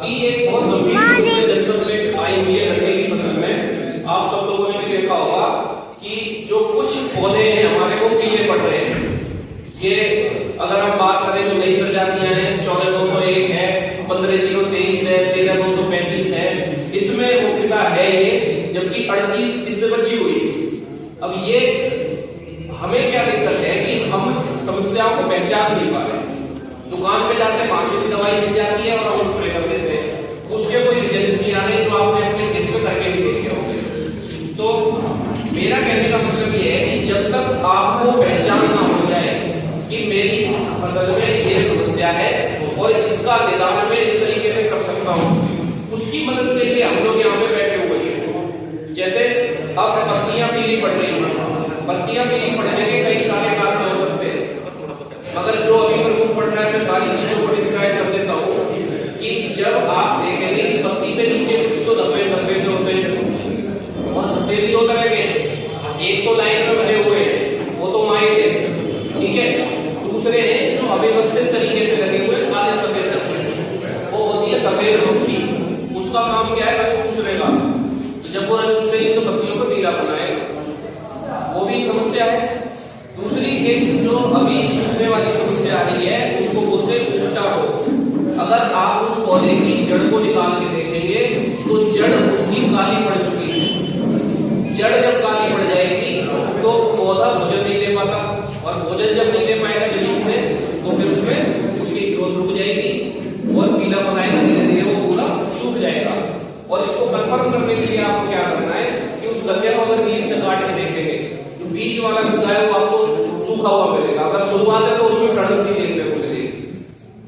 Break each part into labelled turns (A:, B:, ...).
A: अभी एक बहुत गंभीर दिक्कत में आई हुई है गन्ने की फसल में। आप सब लोगों ने भी देखा होगा कि जो कुछ पौधे हैं हमारे वो पीले पड़ रहे हैं। ये अगर हम बात करें तो नई प्रजातियां हैं, 14,201 है, 15,023 है, 13,235 है, इसमें मुख्यतः है ये, जबकि 38 इससे बची हुई। अब ये हमें क्या दिक्कत है कि हम समस्याओं को पहचान नहीं पा रहे। दुकान पे जाते हैं, मानसिक दवाई मिल जाती है और हम स्प्रे कर देते हैं, उसके कोई रिजल्ट नहीं आ रहे। तो आपने इसके खेत में करके भी देखे होंगे। तो मेरा कहने का मतलब ये है कि जब तक आपको पहचान ना हो जाए कि मेरी फसल में ये समस्या है और इसका निदान मैं इस तरीके से कर सकता हूँ, उसकी मदद के लिए हम लोग यहाँ पे बैठे हुए हैं। जैसे अब पत्तियां पीली पड़ रही हैं, पत्तियां पीली पड़ने के कई सारे कारण हो सकते हैं, मगर जो अभी प्रमुख पड़ रहा है मैं सारी चीजों को डिस्क्राइब कर देता हूँ कि जब आप देखेंगे कि पत्ती पे नीचे कुछ तो धब्बे धब्बे से होते हैं और धब्बे भी दो तरह के, एक तो लाइन में बने हुए हैं वो तो माइट है, ठीक है, दूसरे हैं जो अव्यवस्थित तरीके से लगे हुए काले सफेद धब्बे, वो होती है सफेद रोशनी। उसका काम क्या है, रस चूसने का। जब वो रस चूसेगी तो पत्तियों को पीला बनाएगा, वो भी समस्या है। दूसरी एक जो अभी सूखने वाली समस्या आ रही है उसको बोलते हैं उल्टा रोग। अगर आप उस पौधे की जड़ को निकाल के देखेंगे तो जड़ उसकी काली पड़ चुकी है। जड़ जब काली पड़ जाएगी तो पौधा भोजन नहीं ले पाता, और भोजन जब नहीं ले पाएगा जमीन से तो फिर उसमें उसकी ग्रोथ रुक जाएगी और पीला बनाएगा, धीरे धीरे वो पूरा सूख जाएगा। और इसको कंफर्म करने के लिए आपको क्या करना है कि उस गन्ने को अगर बीज से काट के देखेंगे तो बीच वाला हिस्सा है वो आपको सूखा हुआ मिलेगा। अगर शुरुआत है तो उसमें सड़न सी देखने को मिलेगी।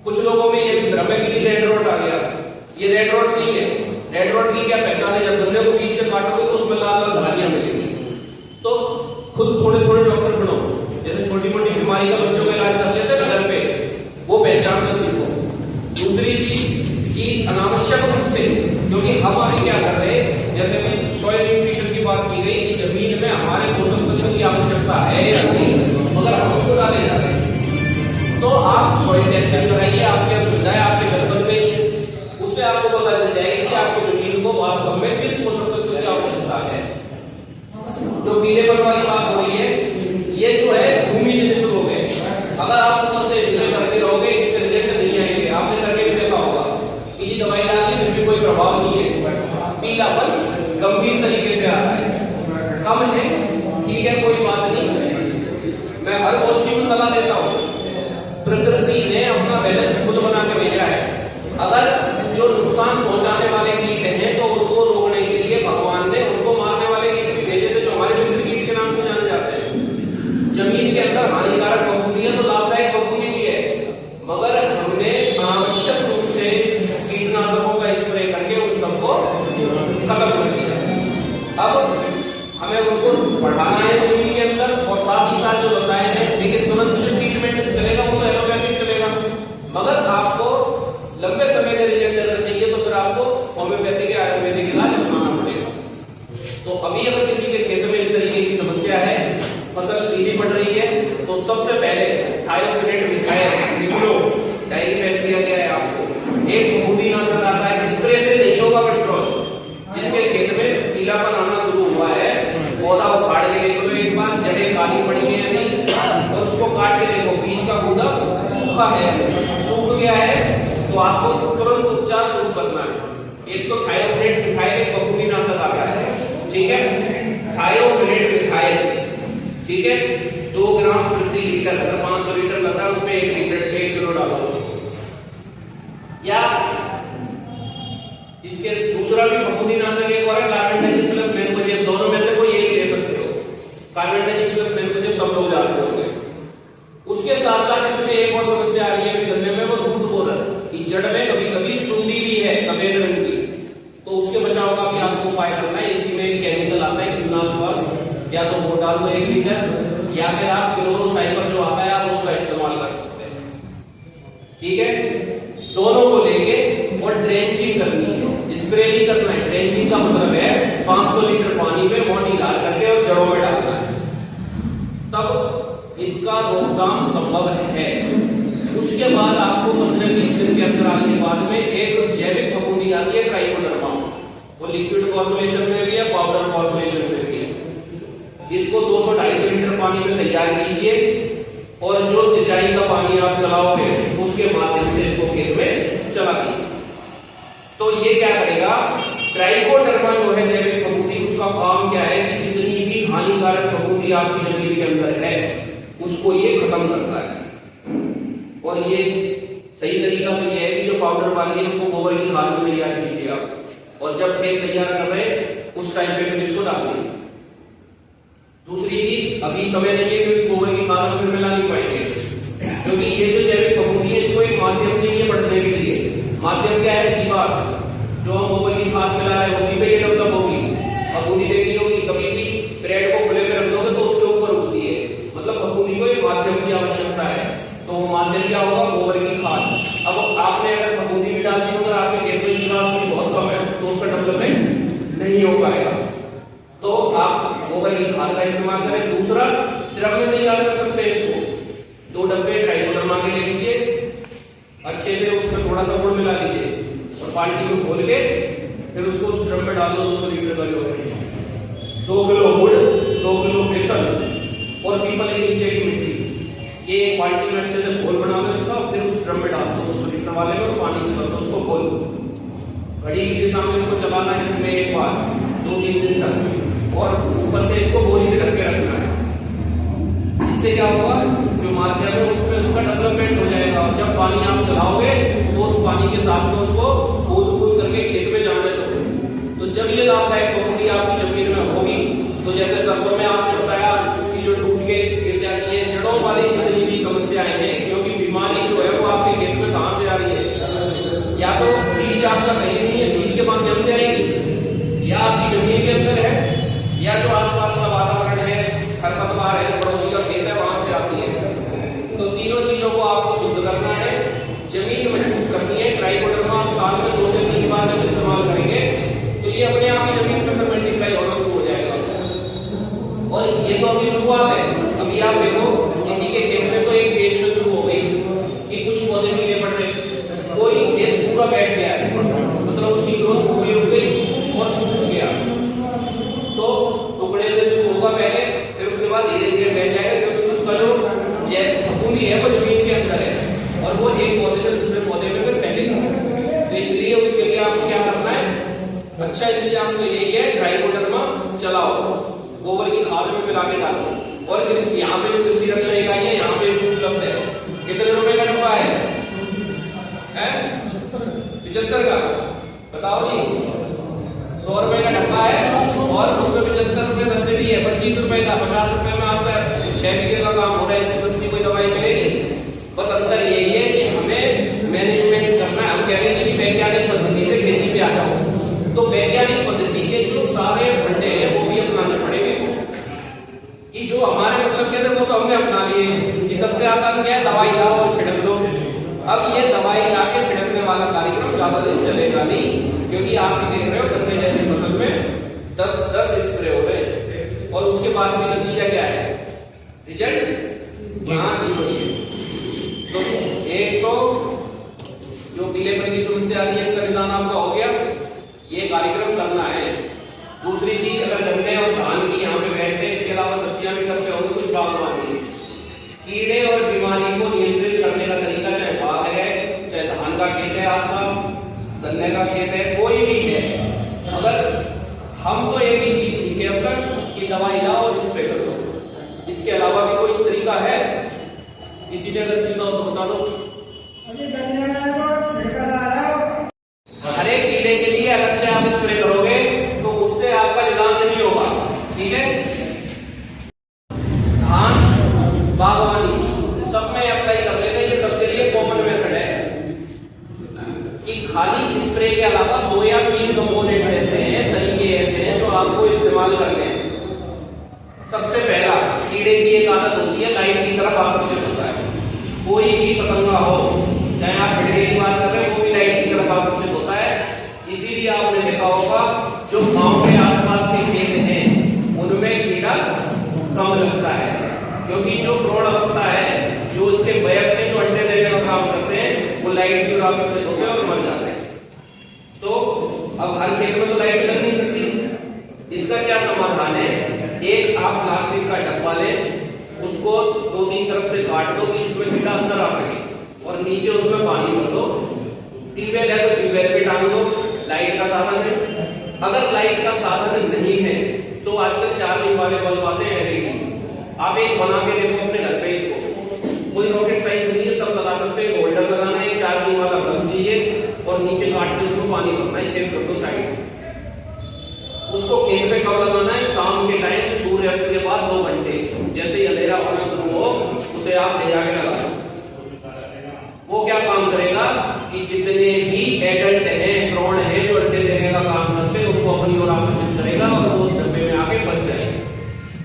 A: कुछ लोगों में ये भ्रम है कि रेड रॉट आ गया, ये रेड रॉट नहीं है। रेड रॉट की क्या पहचान है, जब गन्ने को बीज से काटोगे तो उसमें लाल लाल धारियां मिलेगी। तो खुद थोड़े थोड़े डॉक्टर बनो, जैसे छोटी मोटी बीमारी का बच्चों का इलाज कर लेते हैं घर पे, वो पहचान कर सीखो। दूसरी चीज कि अनावश्यक रूप से, क्योंकि हमारे क्या कर रहे हैं, जैसे कि सॉइल न्यूट्रिशन की बात की गई कि जमीन में हमारे पोषक तत्वों की आवश्यकता है या नहीं, मगर हम उसको डाले जा रहे हैं। तो आप सॉइल टेस्टिंग कराइए, आपकी सुविधा है, आपके घर पर ही है, उससे आपको पता चल जाएगा कि आपकी जमीन को वास्तव में किस पोषक तत्व की आवश्यकता है। जो पीलेपन वाली बात हो रही है, ये जो है भूमि जनित रोग है। अगर आप ऊपर से स्प्रे करते रहोगे इसके रिजल्ट नहीं आएंगे। आपने करके भी देखा होगा कि ये दवाई डाली फिर भी कोई प्रभाव नहीं है, पीलापन गंभीर तरीके से आ रहा है, कम है, ठीक है, कोई बात नहीं। मैं हर गोष्ठी में सलाह देता हूँ, प्रकृति ने अपना बैलेंस खुद बना के भेजा है। अगर जो नुकसान पहुंचाने वाले कीट हैं तो उनको रोकने के लिए भगवान ने उनको मारने वाले कीट भी भेजे थे, जो हमारे मित्र कीट के नाम से जाने जाते हैं। जमीन के अंदर हानिकारक फफूंदी है तो लाभदायक फफूंदी भी है, मगर हमने अनावश्यक रूप से कीटनाशकों का स्प्रे करके उन सबको खत्म कर दिया। अब हमें उनको बढ़ाना है जमीन के अंदर, और साथ ही साथ जो रसायन है, लेकिन तुरंत जो ट्रीटमेंट चलेगा वो तो एलोपैथिक चलेगा, मगर आपको लंबे समय में रिजल्ट अगर चाहिए तो फिर आपको होम्योपैथिक या आयुर्वेदिक इलाज अपनाना पड़ेगा। तो अभी अगर किसी के खेत में इस तरीके की समस्या है, फसल पीली पड़ रही है, तो सबसे पहले थायोफिनेट मिथाइल निक्लो डाइफेन दिया गया है आपको। एक फफूंदीनाशक आता है, स्प्रे से नहीं होगा कंट्रोल। जिसके खेत में पीलापन आना शुरू हुआ है, पौधा उखाड़ के देखो तो एक बार जड़ें काली पड़ी है या नहीं, और उसको काट के देखो बीज का बूंदा सूखा है, सूख गया है, तो आपको तुरंत उपचार शुरू करना है। एक तो थायोफिनेट मिथाइल एक फफूंदीनाशक आता है, ठीक है, थायोफिनेट मिथाइल, ठीक है, 2 ग्राम प्रति लीटर, अगर 500 लीटर लग रहा है उसमें 1 किलो डालो। या इसके दूसरा भी फफूंदीनाशक एक और है कार्बेंडाजिम प्लस मैनकोजेब, दोनों में से कोई एक ले सकते हो। कार्बेंडाजिम प्लस मैनकोजेब सब लोग जानते होंगे। उसके साथ साथ इसमें एक और समस्या आ रही है गन्ने में, वो रूट बोरर की जड़ में कभी कभी सुंडी भी है सफेद रंग की, तो उसके बचाव का भी आपको उपाय करना है। इसी में केमिकल आता है क्विनालफॉस, या तो वो डाल दो 1 लीटर, या फिर आप क्लोरोसाइफर जो आता है आप उसका इस्तेमाल कर सकते हैं, ठीक है। दोनों को लेके और ड्रेंचिंग करनी है, स्प्रे नहीं करना है। ड्रेंचिंग का मतलब है 500 लीटर पानी में मोटी डाल करके और जड़ों में डालना है, तब इसका रोकथाम संभव है। उसके उसके बाद आपको 15-20 दिन के अंदर आने के बाद में एक जैविक फफूंदी आती है ट्राइकोडर्मा, वो लिक्विड फॉर्मुलेशन में भी है, पाउडर फॉर्मुलेशन में भी है। इसको 200-250 लीटर पानी में तैयार कीजिए और जो सिंचाई का पानी आप चलाओगे उसके माध्यम से इसको खेत में चला दीजिए। तो ये क्या करेगा, ट्राइकोडर्मा जो है जैविक फफूंदी, उसका काम क्या है कि जितनी भी हानिकारक फफूंदी आपकी जमीन के अंदर है उसको ये खत्म करता है। और ये सही तरीका तो ये है कि जो पाउडर वाली है उसको गोबर की खाद में तैयार कीजिए आप, और जब खेत तैयार कर रहे हैं उस टाइम पे फिर इसको डाल दीजिए। दूसरी चीज, अभी समय नहीं है क्योंकि गोबर की खाद में मिला नहीं पाएंगे, क्योंकि ये जो जैविक फफूंदी है इसको एक माध्यम चाहिए बढ़ने के लिए। माध्यम क्या है, जीवाश्म। जो हम गोबर की खाद मिला रहे हैं उसी पे ये डेवलप होगी। फफूंदी देखी होगी, कभी भी ब्रेड को खुले में रख दोगे तो उसके ऊपर उगती है, मतलब फफूंदी को एक माध्यम की आवश्यकता है। तो वो माध्यम क्या होगा, गोबर की खाद। अब आपने अगर फफूंदी भी डाल दी अगर आपके खेत में जीवाश्म बहुत कम है तो उसका डेवलपमेंट नहीं हो पाएगा। तो आप गोबर की खाद का इस्तेमाल करें। दूसरा, द्रव्य तैयार कर सकते हैं इसको। 2 डब्बे ट्राइकोडर्मा के ले लीजिए, अच्छे से उसमें थोड़ा सा गुड़ मिला लीजिए और बाल्टी में खोल के फिर उसको उस ड्रम में डाल दो। 200 लीटर का जो है 2 किलो गुड़, 2 किलो बेसन और पीपल के नीचे की मिट्टी, ये एक बाल्टी में अच्छे से घोल बना लो इसका, फिर उस ड्रम में डाल दो 200 लीटर वाले में और पानी से भर दो, उसको खोल दो। घड़ी की दिशा में इसको चलाना है दिन में एक बार 2-3 दिन तक, और ऊपर से इसको बोरी से ढक के रखना है। इससे क्या होगा, जो माध्यम है उसमें उसका डेवलपमेंट हो जाएगा, और जब पानी आप चलाओगे तो उस पानी के साथ में उसको कूद करके खेत में जाने दो। तो जब ये लाभदायक फफूंदी आपकी जमीन में होगी, तो जैसे सरसों में आपने बताया कि जो टूट के गिर जाती है, जड़ों वाली जितनी भी समस्याएं हैं, क्योंकि बीमारी जो है वो आपके खेत में कहां से आ रही है, या तो बीज आपका सही नहीं है, बीज के माध्यम से आएगी, या आपकी जमीन के अंदर है, या जो आसपास का वातावरण है, खरपतवार है, पड़ोसी का खेत है, वहां से आती है। तो तीनों चीजों को आपको शुद्ध करना है, जमीन मजबूत करनी है। ट्राइकोडर्मा आप साल में 2 से 3 बार जब इस्तेमाल करेंगे तो ये अपने आप ही जमीन में फिर मल्टीप्लाई होना शुरू हो जाएगा। और ये तो अभी शुरुआत है। अभी आप देखो किसी के खेत में तो एक बेच में शुरू हो गई कि कुछ पौधे नीले पड़ रहे, कोई खेत पूरा बैठ गया है, मतलब उसकी ग्रोथ पूरी रुक गई और सूख गया। तो टुकड़े से शुरू होगा पहले, फिर उसके बाद धीरे धीरे बैठ जाएगा, क्योंकि उसका जो फफूंदी है वो जमीन के अंदर है और वो एक पौधे से दूसरे पौधे में फिर फैलेगा। तो इसलिए उसके लिए आपको क्या करना है, अच्छा इंतजाम तो यही है, ट्राइकोडर्मा चलाओ, गोबर की खाद में मिला के डालो। और यहाँ पे जो कृषि रक्षा इकाई है यहाँ पे उपलब्ध है। कितने रुपए का डब्बा है? 75 का, बताओ जी। 100 रुपए का डब्बा है और उसमें 75 रुपए सब्सिडी है। 25 रुपए का, 50 रुपए में आपका 6 बीघे का काम हो रहा है, इससे सस्ती कोई दवाई मिलेगी। बस अंतर यही है कि हमें मैनेजमेंट करना है। हम कह रहे हैं कि वैज्ञानिक पद्धति से खेती पे आ जाओ, तो वैज्ञानिक पद्धति के जो सारे फंडे हैं वो भी अपनाने पड़ेंगे। कि जो हमारे मतलब कहते वो तो हमने अपना लिए कि सबसे आसान क्या है, दवाई लाओ और छिड़क दो। अब ये दवाई लाके छिड़कने वाला कार्यक्रम ज्यादा दिन चलेगा नहीं, क्योंकि आप भी देख रहे हो गन्ने जैसी फसल में 10 स्प्रे हो रहे हैं और उसके बाद भी नतीजा क्या है, रिजल्ट यहाँ जीरो है। तो एक तो जो पीलेपन की समस्या आ रही है इसका निदान आपका हो गया, ये कार्यक्रम करना है। दूसरी चीज, अगर गन्ने और धान की यहाँ पे बैठते हैं, इसके अलावा सब्जियां भी करते होंगे कुछ बागवानी, कीड़े और बीमारी को नियंत्रित करने का तरीका, चाहे बाग है, चाहे धान का खेत है, आपका गन्ने का खेत है, कोई भी है, अगर हम तो एक ही चीज सीखे अब तक कि दवाई लाओ और स्प्रे कर दो। इसके अलावा भी कोई तरीका है? किसी ने अगर सीखा हो तो बता दो। हर एक कीड़े के लिए अलग से आप स्प्रे करोगे तो उससे आपका निदान नहीं होगा, ठीक है। धान, बागवानी सब में अप्लाई कर लेना, ये सबके लिए कॉमन मेथड है कि खाली स्प्रे के अलावा 2 या 3 कंपोनेंट ऐसे हैं, तरीके ऐसे हैं जो आपको इस्तेमाल करने हैं। सबसे पहला, कीड़े की एक आदत होती है लाइट की तरफ आकर्षित होता है। कोई भी पतंगा हो, चाहे आप भिड़े की बात कर रहे हो, वो भी लाइट की तरफ आकर्षित होता है। इसीलिए आपने देखा होगा जो गांव के आसपास के खेत हैं उनमें कीड़ा कम लगता है, क्योंकि जो प्रौढ़ अवस्था है, जो उसके वयस्क जो अंडे देने का काम लाइट की और आकर्षित होते हैं और मर जाते हैं। तो अब हर खेत में तो लाइट लग नहीं सकती, इसका क्या समाधान है? एक आप प्लास्टिक का डब्बा लें, उसको 2-3 तरफ से काट दो कि उसमें कीड़ा अंदर आ सके, और नीचे उसमें पानी भर दो। ट्यूबवेल है तो ट्यूबवेल पे टांग दो, लाइट का साधन है। अगर लाइट का साधन नहीं है तो आजकल चार्जिंग वाले बल्ब आते हैं LED, आप एक बना के देखो अपने घर पे, इसको कोई रॉकेट साइंस नहीं है, सब लगा सकते हैं। होल्डर लगाना है, चार्जिंग वाला बल्ब चाहिए और नीचे काट के उसमें पानी भरना है, छेद कर दो साइड से। उसको खेत पे कब लगाना है? शाम के टाइम, सूर्यास्त के बाद 2 घंटे, जैसे ही अंधेरा होना शुरू हो उसे आप ले जाके लगा सकते। वो क्या काम करेगा कि जितने भी एडल्ट हैं, भ्रूण हैं जो अंडे देने का काम करते हैं, उनको अपनी ओर आकर्षित करेगा और वो उस डब्बे में आके फंस जाएंगे।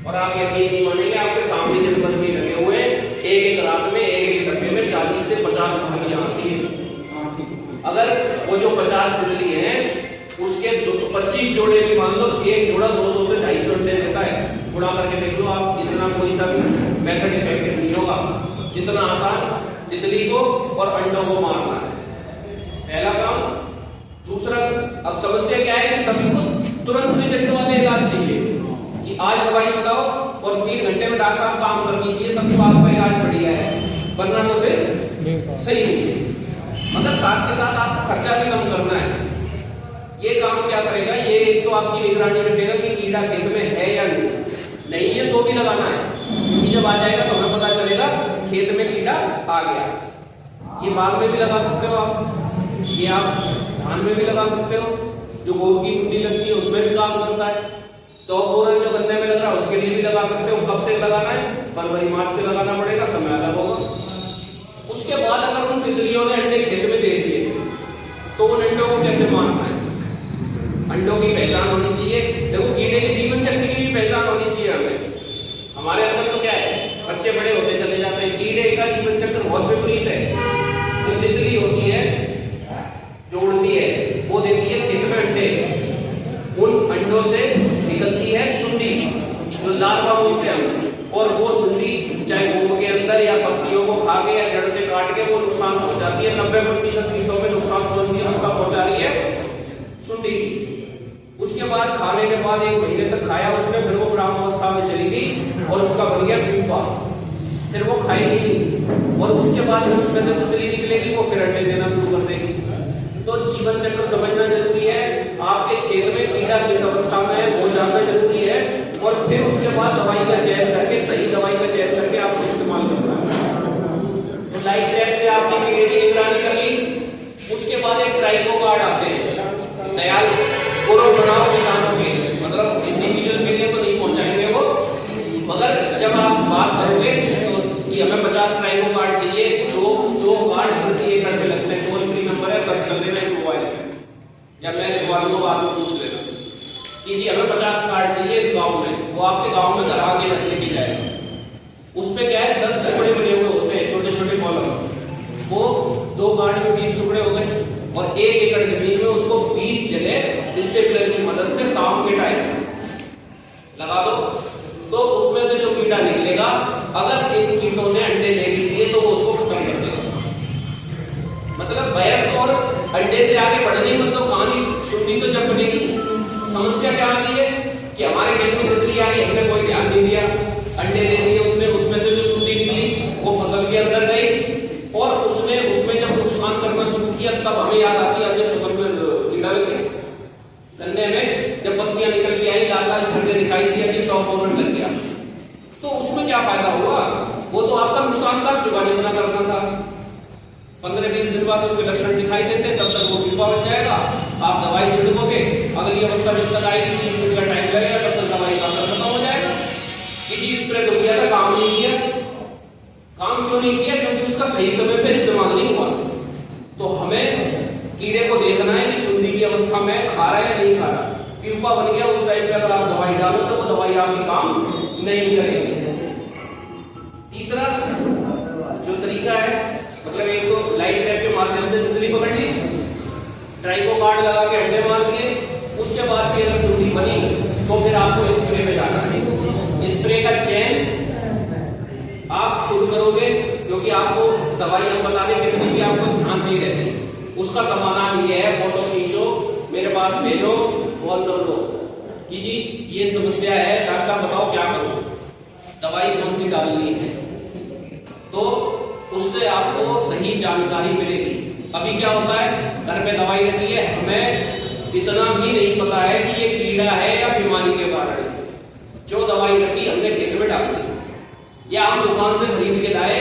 A: और आप यकीन नहीं मानेंगे, आपके सामने जिन बल्ब भी लगे हुए हैं, एक रात में एक डब्बे में 40 से 50 तितलियां आती है। अगर वो जो 50 तितली है उसके 25 जोड़े भी मान लो, एक जोड़ा 200 से 250 अंडे देता है। गुणा करके देख लो आप, इतना कोई सा मेथड इफेक्टिव नहीं होगा, जितना आसान तितली को और अंडों को मारना है, पहला काम। दूसरा, अब समस्या क्या है कि सभी को तुरंत रिजल्ट वाले इलाज चाहिए कि आज दवाई बताओ और 3 घंटे में डॉक्टर साहब काम करनी चाहिए, तब तो आपका इलाज बढ़िया है, वरना तो फिर सही नहीं है। मतलब साथ के साथ आपको खर्चा भी कम करना है। ये काम क्या करेगा? ये एक तो आपकी निगरानी रखेगा कि कीड़ा खेत में है या नहीं है तो भी लगाना है, क्योंकि जब आ जाएगा तो हमें पता चलेगा खेत में कीड़ा आ गया। ये बाग में भी लगा सकते हो आप, ये आप धान में भी लगा सकते हो, जो गोबर की सुंडी लगती है उसमें भी काम करता है। तो बोरन जो गन्ने में लग रहा है उसके लिए भी लगा सकते हो। कब से लगाना है? फरवरी मार्च से लगाना पड़ेगा, समय अलग होगा। उसके बाद अगर उन तितलियों ने अंडे खेत में दे दिए तो उन अंडों को कैसे मारना है? अंडों की पहचान होनी चाहिए। देखो, कीड़े के जीवन चक्र की भी पहचान होनी चाहिए हमें। हमारे अंदर तो क्या है, बच्चे बड़े होते चले जाते हैं, कीड़े का जीवन चक्र बहुत विपरीत है। जो तितली होती है, जो उड़ती है, वो देती है खेत में अंडे, उन अंडों से निकलती है सुंडी, जो लार्वा बोलते हैं, और वो सुंडी चाहे गोबर के अंदर या पत्तियों को खा के या जड़ से काट के वो नुकसान पहुंचाती है। 90% कीटों में नुकसान पहुंचा रही है सुंडी। उसके बाद खाने के बाद 1 महीने तक खाया उसने, फिर वो ग्रामावस्था में चली गई और उसका बन गया प्यूपा, फिर वो खाएगी नहीं, और उसके बाद उसमें से तितली निकलेगी, वो फिर अंडे देना शुरू कर देगी। तो जीवन चक्र समझना जरूरी है। आपके खेत में कीड़ा किस अवस्था में है वो जानना जरूरी है, और फिर उसके बाद दवाई का चयन करके, सही दवाई का चयन करके आपको इस्तेमाल करना है। तो लाइट ट्रैप से आपने कीड़े की निगरानी कर ली। उसके बाद एक ट्राइको गार्ड आते हैं, दयाल गुरु बनाओ किसानों के लिए, मतलब इंडिविजुअल के लिए तो नहीं पहुंचाएंगे वो, मगर जब आप बात करोगे तो कि हमें 50 ट्राइको कार्ड चाहिए, दो कार्ड प्रति एकड़ पे लगते हैं। टोल फ्री नंबर है, सर्च कर लेना इस मोबाइल पे, या मैं लिखवाऊं तो बाद में पूछ लेना कि जी हमें 50 कार्ड चाहिए इस गांव में। वो आपके गांव में घर आके रखने की जाएगा। उस पे क्या है, 10 टुकड़े बने हुए होते हैं, छोटे छोटे कॉलम, वो 2 कार्ड में 20 टुकड़े हो गए, और 1 एकड़ जमीन में उसको 20 जगह स्टेपलर की मदद से शाम के टाइम लगा दो। तो उसमें से जो कीड़ा निकलेगा, अगर इन कीटों ने अंडे दे दिए तो वो उसको खत्म कर देगा। मतलब भैंस और अंडे से आगे बढ़ने, मतलब कहानी सुननी तो जब बनेगी। समस्या क्या आती है कि हमारे खेत में तितली आ गई, हमने कोई ध्यान नहीं दिया, अंडे दे दिए उसने, उसमें से जो सुंडी निकली वो फसल के अंदर गई, और उसने उसमें जब नुकसान करना शुरू किया, तब हमें याद आती है जब फसल में कीड़ा लग गया, गन्ने में जब पत्तियां निकल के आई, लाल लाल छल्ले दिखाई दिया कि टॉप ओवर लग गया, तो उसमें क्या फायदा हुआ? वो तो आपका नुकसान था, चुकाने ना करना था। 15-20 दिन बाद उसके लक्षण दिखाई देते, तब तक वो कीड़ा बन जाएगा, आप दवाई छिड़कोगे, अगली अवस्था जब तक आएगी 30 दिन का टाइम लगेगा, तब तक दवाई का असर खत्म हो जाएगा। कि जी स्प्रे हो गया था, काम नहीं किया। काम क्यों नहीं किया? क्योंकि उसका सही समय पे इस्तेमाल नहीं हुआ। तो हमें कीड़े को देखना है कि सुंडी की अवस्था में खा रहा है या नहीं खा रहा। प्यूपा बन गया उस टाइम पे अगर आप दवाई डालो तो वो दवाई आपकी काम नहीं करेगी। तीसरा जो तरीका है, मतलब एक तो लाइट ट्रैप के माध्यम से तितली पकड़ ली, ट्राइको कार्ड लगा के अंडे मार दिए, उसके बाद भी अगर सुंडी बनी तो फिर आपको स्प्रे पे जाना है। स्प्रे का चयन आप खुद करोगे, क्योंकि आपको दवाई हम बता दें कितनी भी आपको ध्यान नहीं रहती, उसका समाधान ये है, फोटो खींचो, मेरे पास भेजो, फोन कर लो कि जी ये समस्या है, डॉक्टर साहब बताओ क्या करूं, दवाई कौन सी डालनी है, तो उससे आपको सही जानकारी मिलेगी। अभी क्या होता है, घर पे दवाई रहती है, हमें इतना भी नहीं पता है कि ये कीड़ा है या बीमारी के कारण, जो दवाई रखी हमने खेत में डाल दी या हम दुकान से खरीद के लाए,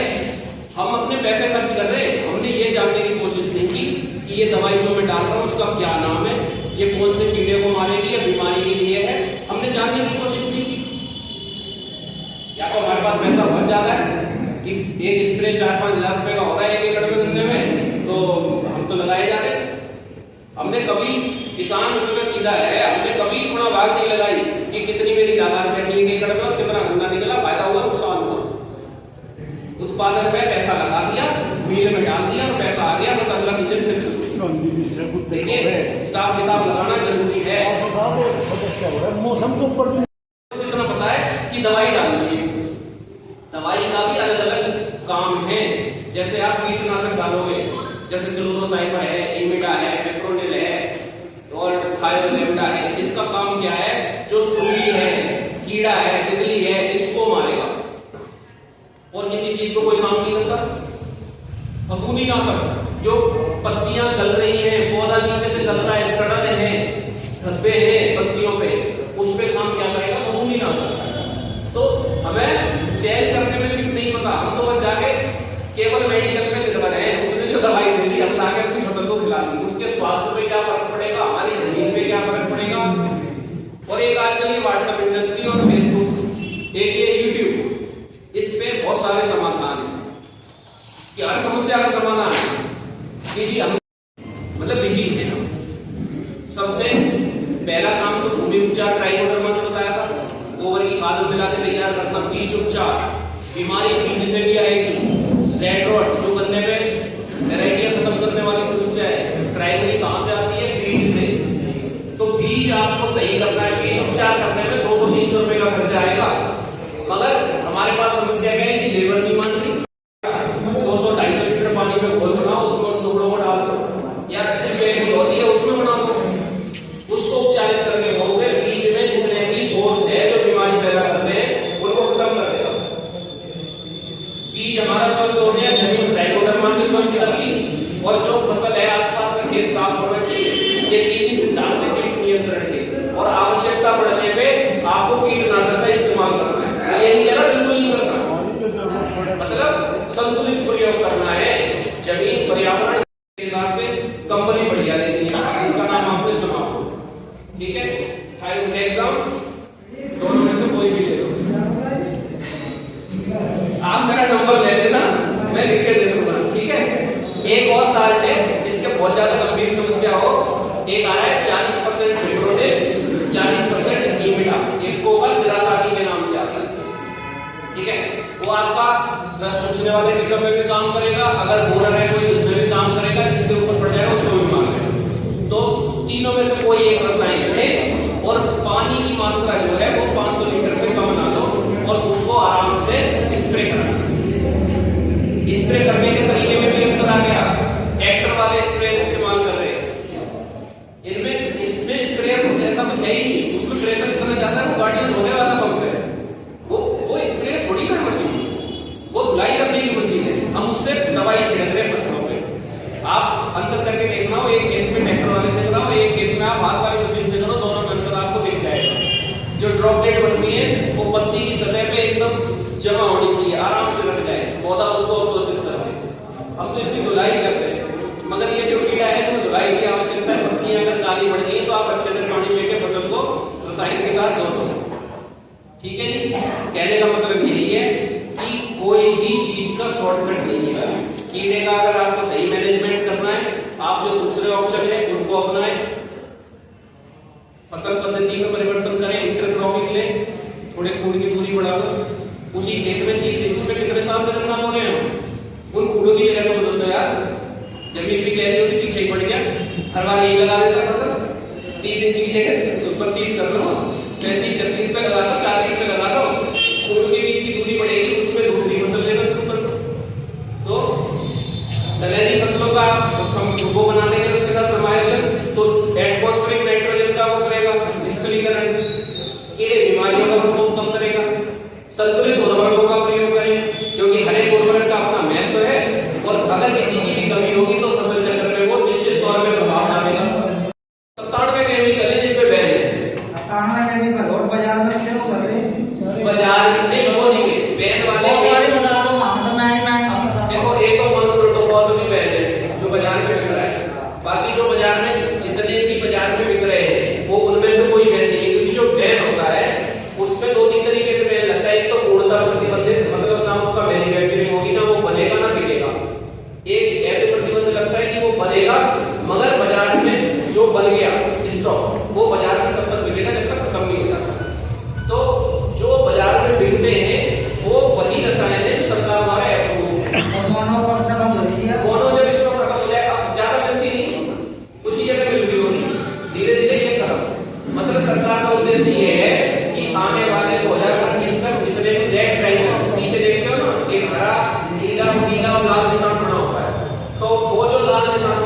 A: हम अपने पैसे खर्च कर रहे हैं, हमने ये जानने की कोशिश नहीं की कि ये दवाई जो मैं डाल रहा हूँ उसका क्या नाम है, ये कौन से कीड़े को मारेगी या बीमारी के लिए है, हमने जानने की कोशिश नहीं की। या तो हमारे पास पैसा बहुत ज्यादा है कि एक स्प्रे 4-5 हजार रुपए का हो रहा है एक एकड़ में करने में, तो हम तो लगाए जा रहे हैं। हमने कभी किसान में सीधा है, हमने कभी थोड़ा बात नहीं लगाई कि कितनी मेरी लागत बैठी एक एकड़ में और कितना गन्ना निकला, फायदा हुआ नुकसान हुआ। उत्पादन में पैसा लगा दिया, मील में डाल दिया और पैसा आ गया, बस अगला सीजन फिर शुरू। देखिए हिसाब किताब लगाना जरूरी है। मौसम के ऊपर इतना पता है कि दवाई डालनी है, दवाई का भी अलग अलग काम है। जैसे आप कीटनाशक डालोगे, जैसे क्लोरोसाइफर है, इमिडा है, पेप्रोनिल है और थायोलेमडा है, इसका काम क्या है, जो सुई है, कीड़ा है, तितली है, इसको मारेगा और किसी चीज को कोई काम नहीं करता। फफूंदीनाशक, जो पत्तियां गल रही हैं, पौधा नीचे से गल रहा है, सड़न है, धब्बे हैं पत्तियों पे, उस पे काम क्या करेगा, फफूंदीनाशक। तो हमें चेक करने में भी नहीं पता, हम तो बस जाके केवल मेडिकल में निर्भर है, उसने जो दवाई दे दी हम लाके अपनी फसल को खिला दी, उसके स्वास्थ्य पे क्या फर्क पड़ेगा, हमारी जमीन पे क्या फर्क पड़ेगा। और एक आजकल ये व्हाट्सएप इंडस्ट्री और फेसबुक, एक ये यूट्यूब, इस पे बहुत सारे समाधान है कि हर समस्या का समाधान है कि जी हम मतलब बिजी है। सबसे पहला काम तो भूमि उपचार ट्राइकोडर्मा से बताया था, गोबर की खाद मिला के तैयार करना। बीज उपचार, बीमारी बीज से भी आएगी। रेड रॉट, जो गन्ने पे वेराइटियां खत्म करने वाली समस्या है, प्राइमरी कहां से आती है, बीज से। तो बीज आपको सही करना है, बीज उपचार करने में 200-300 रुपए का खर्चा आएगा, मगर हमारे पास समस्या क्या है कि लेबर नहीं मानती। 200-250 लीटर पानी में घोल बनाओ, उसको टुकड़ों को डाल दो, या है उसमें बना दो, उसको उपचारित करके होगे, बीज में जितने भी सोर्स है जो बीमारी पैदा करते हैं उनको खत्म कर देगा। बीज हमारा स्वस्थ हो गया, जमीन ट्राइकोडर्मा से स्वस्थ होगी और जो फसल है आसपास का खेत साफ होना चाहिए। ये तीन सिद्धांत है कीट नियंत्रण के, और आवश्यकता पड़ने पे आपको कीटनाशक का इस्तेमाल करना है, ये नहीं है बिल्कुल नहीं करना, मतलब संतुलित प्रयोग करना है। जमीन पर्यावरण के हिसाब से कंपनी बढ़िया लेनी है, इसका नाम आपने सुना, ठीक है। एग्जाम दोनों में से कोई भी ले लो, आप मेरा नंबर ले लेना, मैं लिख के दे दूंगा, ठीक है। एक और साल्ट है, इसके बहुत ज्यादा गंभीर समस्या हो, एक आ रहा है 40% पेप्रोनिल, 40% इमिडा, एक कोका सिरासाती के नाम से आता है, ठीक है। वो आपका रस चूसने वाले कीड़ों में भी काम करेगा, अगर बोरर है कोई उसमें भी काम करेगा, जिसके ऊपर पड़ जाएगा उसको भी मार देगा। तो तीनों में से कोई एक रसायन है, और पानी की मात्रा जो है वो 500 लीटर से कम बना लो और उसको आराम से स्प्रे करना। स्प्रे करने के तरीके में भी अंतर आ गया, ट्रैक्टर वाले स्प्रे इस्तेमाल कर रहे हैं, इसमें स्प्रे ऐसा कुछ है ही नहीं, उसमें प्रेशर इतना ज्यादा है, वो गाड़ियां धोने वाला पंप है, वो स्प्रे थोड़ी कर मशीन, वो धुलाई करने की मशीन है, हम उससे दवाई छिड़क रहे हैं फसलों पे। आप अंतर करके देखना हो, एक खेत में ट्रैक्टर वाले से कराओ, एक खेत में आप हाथ वाली मशीन से करो, दोनों में अंतर आपको दिख जाएगा। जो ड्रॉपलेट बनती है वो पत्ती की सतह पे एकदम जमा होनी चाहिए, आराम से रख जाए, पौधा उसको अवशोषित कर ले। हम तो इसकी धुलाई करते हैं, मगर ये जो कीड़ा है इसमें धुलाई की आवश्यकता है। पत्तियां अगर काली पड़ गई तो आप अच्छे से पानी लेके फसल को रसायन के साथ धो दो, ठीक है जी। कहने का मतलब यही है कि कोई भी चीज का शॉर्टकट नहीं है। कीड़े का अगर आपको सही मैनेजमेंट करना है, आप जो दूसरे ऑप्शन है उनको अपनाएं, फसल पद्धति में परिवर्तन करें, इंटरक्रॉपिंग लें, थोड़े कूड़ की दूरी बढ़ा दो। उसी खेत में 30 इंच में कितने साल से गन्ना बो रहे हैं, उन कूड़ों की जगह को बदल दो यार। जमीन भी कह रही होती पीछे ही पड़ गया, हर बार यही लगा देता फसल, 30 इंच की जगह 32 कर लो, 35-36 पे लगा दो, 40 पे लगा दो, कूड़ों के बीच की दूरी बढ़ेगी, उसमें दूसरी फसल लेना शुरू कर दो। तो दलहनी फसलों का वो बना देंगे, उसके साथ समायोजन, तो एटमॉस्फेरिक नाइट्रोजन का वो करेगा निष्क्रियकरण, ये बीमारियों का प्रकोप कम करेगा। संतुलित उर्वरकों का प्रयोग करें, क्योंकि हर एक उर्वरक का अपना महत्व है और अगर किसी की भी कमी होगी तो फसल चक्र में वो निश्चित तौर पर प्रभाव डालेगा। 97 केमिकल है जिन पे बैन है,
B: 97 केमिकल, और बाजार में क्यों कर रहे हैं?
A: बाजार में नहीं छोड़ेंगे बैन वाले
B: बता दो, हम तो मैं
A: देखो, एक तो मोनोक्रोटोफॉस भी बैन है जो बाजार में बिक रहा है, बाकी जो बाजार में जितने भी बाजार में बिक रहे हैं वो उनमें से कोई बैन नहीं है, क्योंकि जो बैन होता है उसमें 2-3 तरीके से बैन लगता है। एक तो पूर्णतः प्रतिबंधित, मतलब ना उसका मैन्युफैक्चरिंग होगी, ना वो बनेगा ना बिकेगा। एक ऐसे प्रतिबंध लगता है कि वो बनेगा मगर बाजार में जो बन गया स्टॉक वो बाजार में तब तक बिकेगा जब तक खत्म नहीं हो जाता। तो जो बाजार में बिकते हैं वो वही रसायन है जो सरकार द्वारा अप्रूव है। दोनों जब स्टॉक खत्म हो जाए, अब ज्यादा मिलती नहीं, कुछ ही जगह मिल रही होगी, धीरे धीरे ये खत्म। मतलब सरकार का उद्देश्य ये है कि आने वाले 2025 तक जितने भी रेड ट्राइंगल पीछे देखते हो ना, एक हरा, नीला और लाल निशान बना होता है, तो वो जो लाल निशान